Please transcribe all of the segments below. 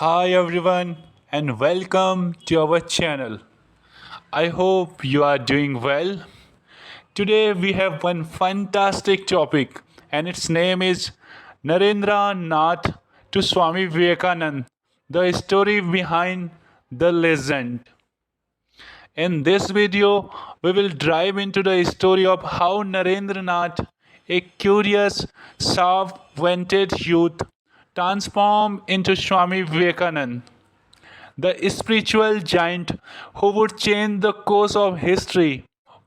Hi everyone and welcome to our channel. I hope you are doing well. Today we have one fantastic topic and its name is Narendra Nath to Swami Vivekanand, the story behind the legend. In this video, we will dive into the story of how Narendra Nath, a curious, sharp-vented youth, transformed into Swami Vivekanand, the spiritual giant who would change the course of history.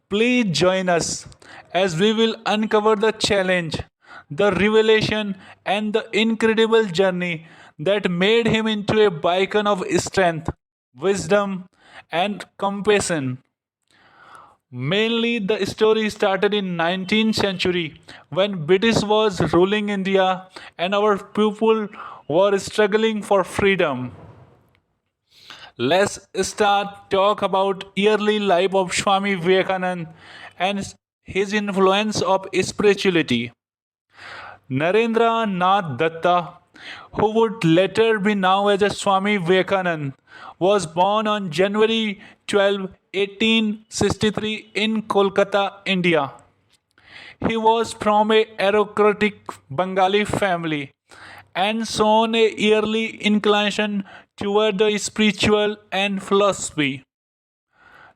Please join us as we will uncover the challenge, the revelation, and the incredible journey that made him into a beacon of strength, wisdom, and compassion. Mainly, the story started in 19th century when British was ruling India and our people were struggling for freedom. Let's start talk about early life of Swami Vivekanand and his influence of spirituality. Narendra Nath Datta, who would later be known as a Swami Vivekanand, was born on January 12, 1863 in Kolkata, India. He was from a aristocratic Bengali family and shown a early inclination toward the spiritual and philosophy.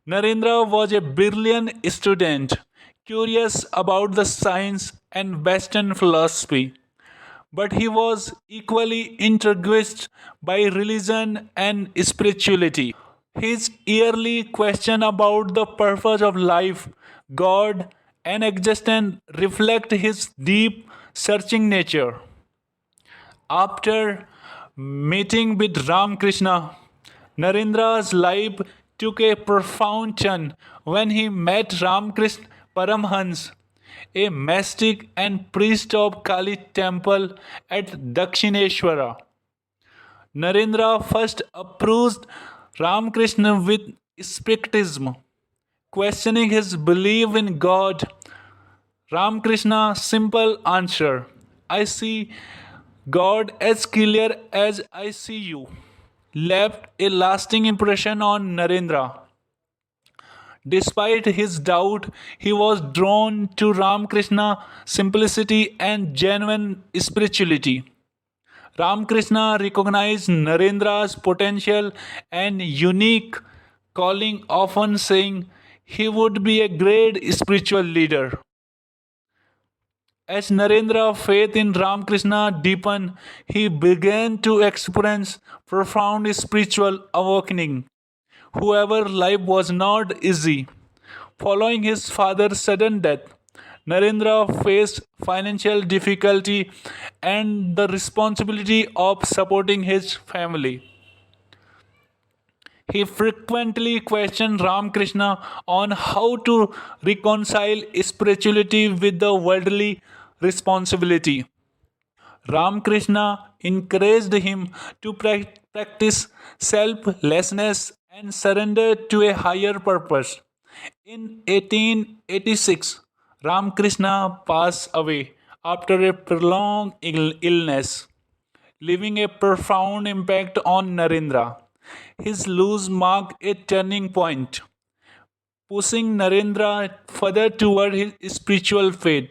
Narendra was a brilliant student, curious about the science and Western philosophy, but he was equally intrigued by religion and spirituality. His early question about the purpose of life, God, and existence reflect his deep searching nature. After meeting with Ramakrishna, Narendra's life took a profound turn when he met Ramakrishna Paramhans, a mystic and priest of Kali temple at Dakshineshwara. Narendra first approached Ramakrishna with skepticism, questioning his belief in God. Ramakrishna simple answer: I see God as clear as I see you, left a lasting impression on Narendra. Despite his doubt, he was drawn to Ramakrishna's simplicity and genuine spirituality. Ramakrishna recognized Narendra's potential and unique calling, often saying he would be a great spiritual leader. As Narendra's faith in Ramakrishna deepened, he began to experience profound spiritual awakening. However, life was not easy. Following his father's sudden death, Narendra faced financial difficulty and the responsibility of supporting his family. He frequently questioned Ramakrishna on how to reconcile spirituality with the worldly responsibility. Ramakrishna encouraged him to practice selflessness and surrender to a higher purpose. In 1886, Ramakrishna passed away after a prolonged illness, leaving a profound impact on Narendra. His loss marked a turning point, pushing Narendra further toward his spiritual faith.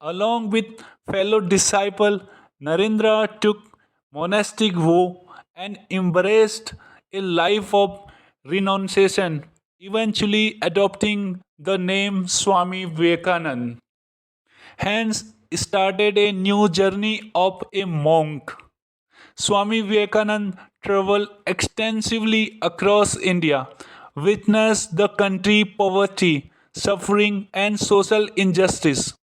Along with fellow disciple, Narendra took monastic vow and embraced a life of renunciation, eventually adopting the name Swami Vivekanand. Hence started a new journey of a monk. Swami Vivekanand traveled extensively across India, witnessed the country poverty, suffering, and social injustice.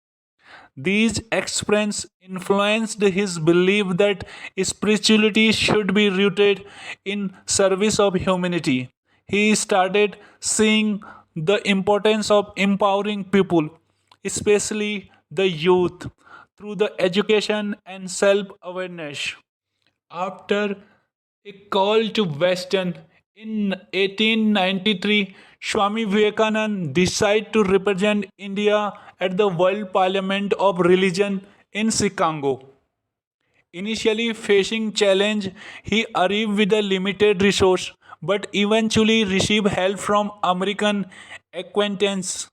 These experiences influenced his belief that spirituality should be rooted in service of humanity. He started seeing the importance of empowering people, especially the youth, through the education and self awareness. After a call to Western in 1893, Swami Vivekananda decided to represent India at the World Parliament of Religion in Chicago. Initially facing challenge, he arrived with a limited resource, but eventually received help from American acquaintance.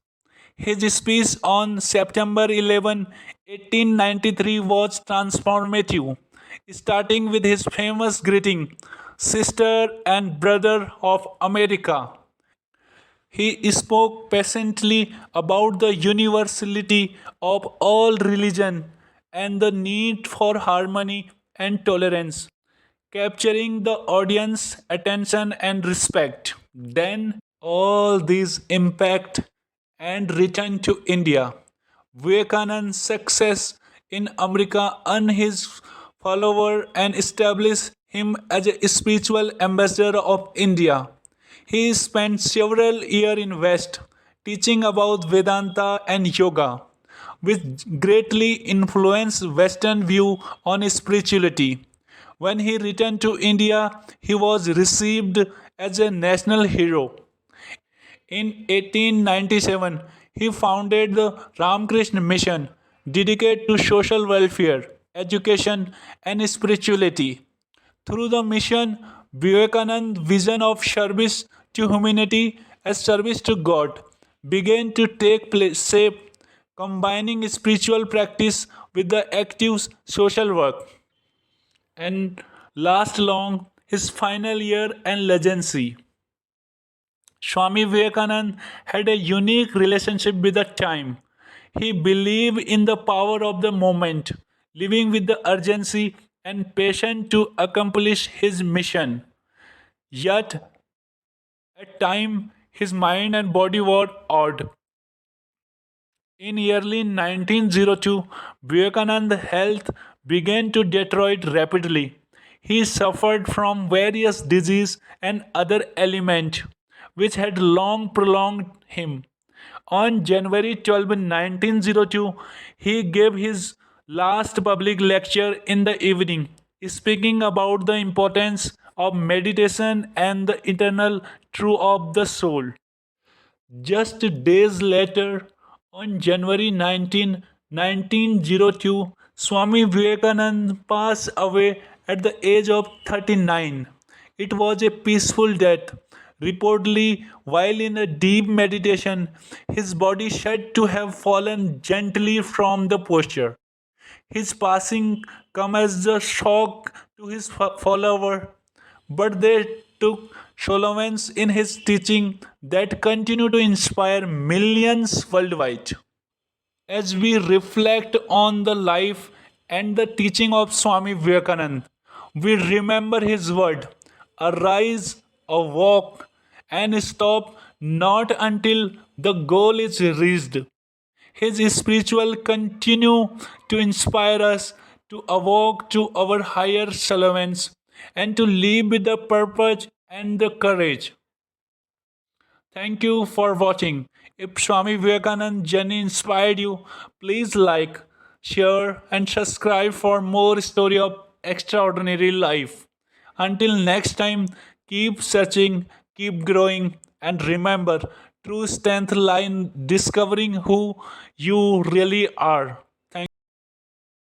His speech on September 11, 1893 was transformative, starting with his famous greeting, Sister and Brother of America. He spoke passionately about the universality of all religion and the need for harmony and tolerance, capturing the audience attention and respect. Then all these impact and return to India. Vivekananda's success in America earned his follower and established him as a spiritual ambassador of India. He spent several years in West teaching about Vedanta and yoga, which greatly influenced Western view on spirituality. When he returned to India, he was received as a national hero. In 1897, he founded the Ramakrishna Mission, dedicated to social welfare, education, and spirituality. Through the mission, Vivekananda's vision of service to humanity as service to God began to take shape, combining spiritual practice with the active social work. And last long his final year and legacy. Swami Vivekananda had a unique relationship with the time. He believed in the power of the moment, living with the urgency and passion to accomplish his mission. Yet, at time, his mind and body were odd. In early 1902, Vivekananda's health began to deteriorate rapidly. He suffered from various diseases and other ailments which had long prolonged him. On January 12, 1902, he gave his last public lecture in the evening, speaking about the importance of meditation and the eternal truth of the soul. Just days later, on January 19, 1902, Swami Vivekananda passed away at the age of 39. It was a peaceful death. Reportedly, while in a deep meditation, his body said to have fallen gently from the posture. His passing come as a shock to his follower, but they took solace in his teaching that continue to inspire millions worldwide. As we reflect on the life and the teaching of Swami Vivekananda, we remember his word, arise, walk, and stop not until the goal is reached. His spiritual continue to inspire us to awoke to our higher relevance and to live with the purpose and the courage. Thank you for watching. If Swami Vivekanand journey inspired you, please like, share, and subscribe for more story of extraordinary life. Until next time, keep searching, keep growing, and remember, true strength lies in discovering who you really are.